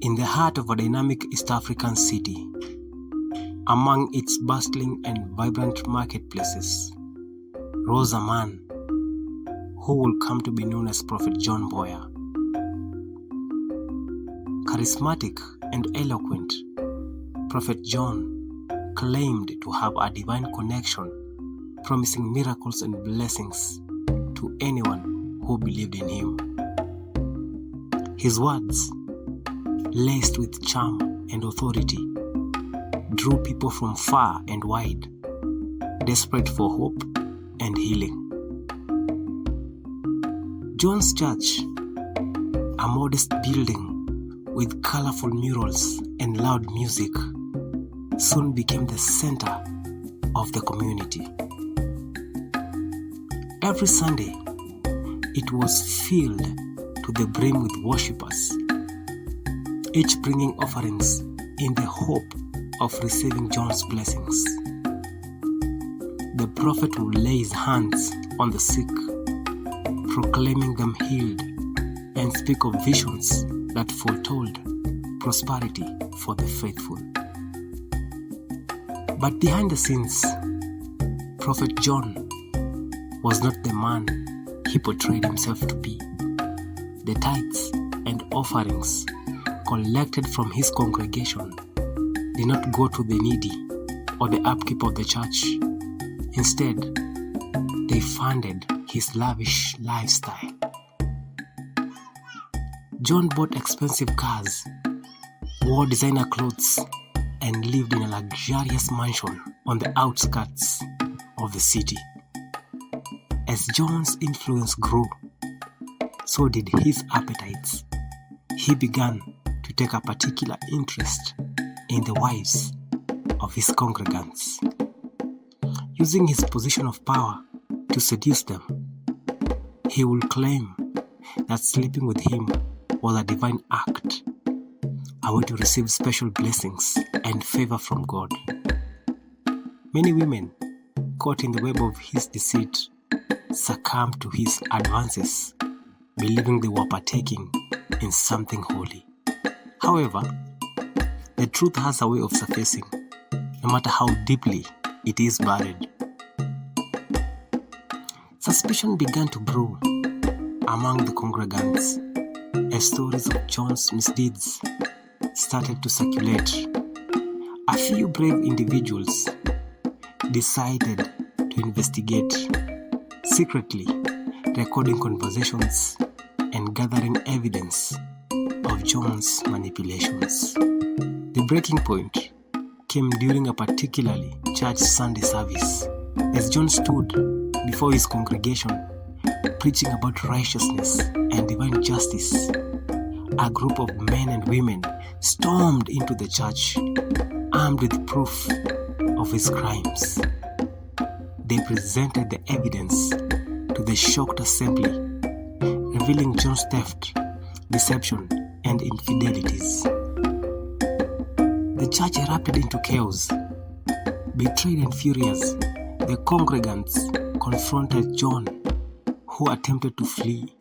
In the heart of a dynamic East African city, among its bustling and vibrant marketplaces, rose a man who will come to be known as Prophet John Boyer. Charismatic and eloquent, Prophet John claimed to have a divine connection, promising miracles and blessings to anyone who believed in him. His words, laced with charm and authority, drew people from far and wide, desperate for hope and healing. John's church, a modest building with colorful murals and loud music, soon became the center of the community. Every Sunday, it was filled to the brim with worshippers, each bringing offerings in the hope of receiving John's blessings. The prophet would lay his hands on the sick, proclaiming them healed, and speak of visions that foretold prosperity for the faithful. But behind the scenes, Prophet John was not the man he portrayed himself to be. The tithes and offerings collected from his congregation did not go to the needy or the upkeep of the church. Instead, they funded his lavish lifestyle. John bought expensive cars, wore designer clothes, and lived in a luxurious mansion on the outskirts of the city. As John's influence grew, so did his appetites. He began to take a particular interest in the wives of his congregants, using his position of power to seduce them. He would claim that sleeping with him was a divine act, a way to receive special blessings and favor from God. Many women, caught in the web of his deceit, succumbed to his advances, believing they were partaking in something holy. However, the truth has a way of surfacing, no matter how deeply it is buried. Suspicion began to brew among the congregants as stories of John's misdeeds started to circulate. A few brave individuals decided to investigate, secretly recording conversations and gathering evidence of John's manipulations. The breaking point came during a particularly church Sunday service, as John stood before his congregation preaching about righteousness and divine justice. A group of men and women stormed into the church, armed with proof of his crimes. They presented the evidence to the shocked assembly, revealing John's theft, deception, and infidelities. The church erupted into chaos. Betrayed and furious, the congregants confronted John, who attempted to flee,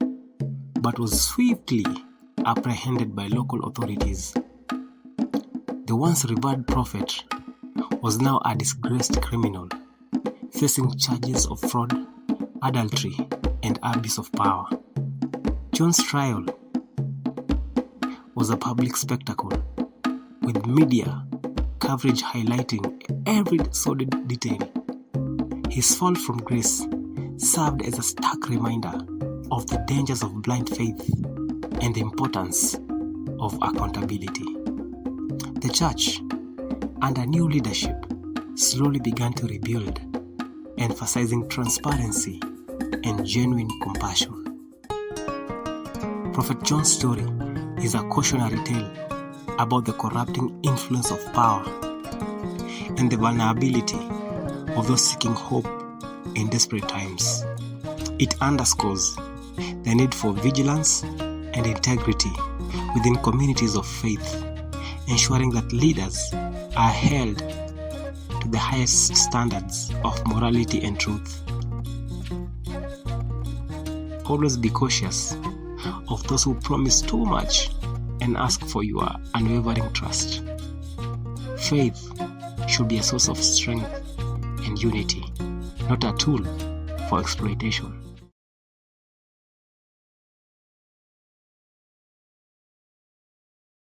but was swiftly apprehended by local authorities. The once-revered prophet was now a disgraced criminal, facing charges of fraud, adultery, and abuse of power. John's trial was a public spectacle, with media coverage highlighting every sordid detail. His fall from grace served as a stark reminder of the dangers of blind faith and the importance of accountability. The church, under new leadership, slowly began to rebuild, emphasizing transparency and genuine compassion. Prophet John's story is a cautionary tale about the corrupting influence of power and the vulnerability of those seeking hope in desperate times. It underscores the need for vigilance and integrity within communities of faith, ensuring that leaders are held to the highest standards of morality and truth. Always be cautious of those who promise too much and ask for your unwavering trust. Faith should be a source of strength and unity, not a tool for exploitation.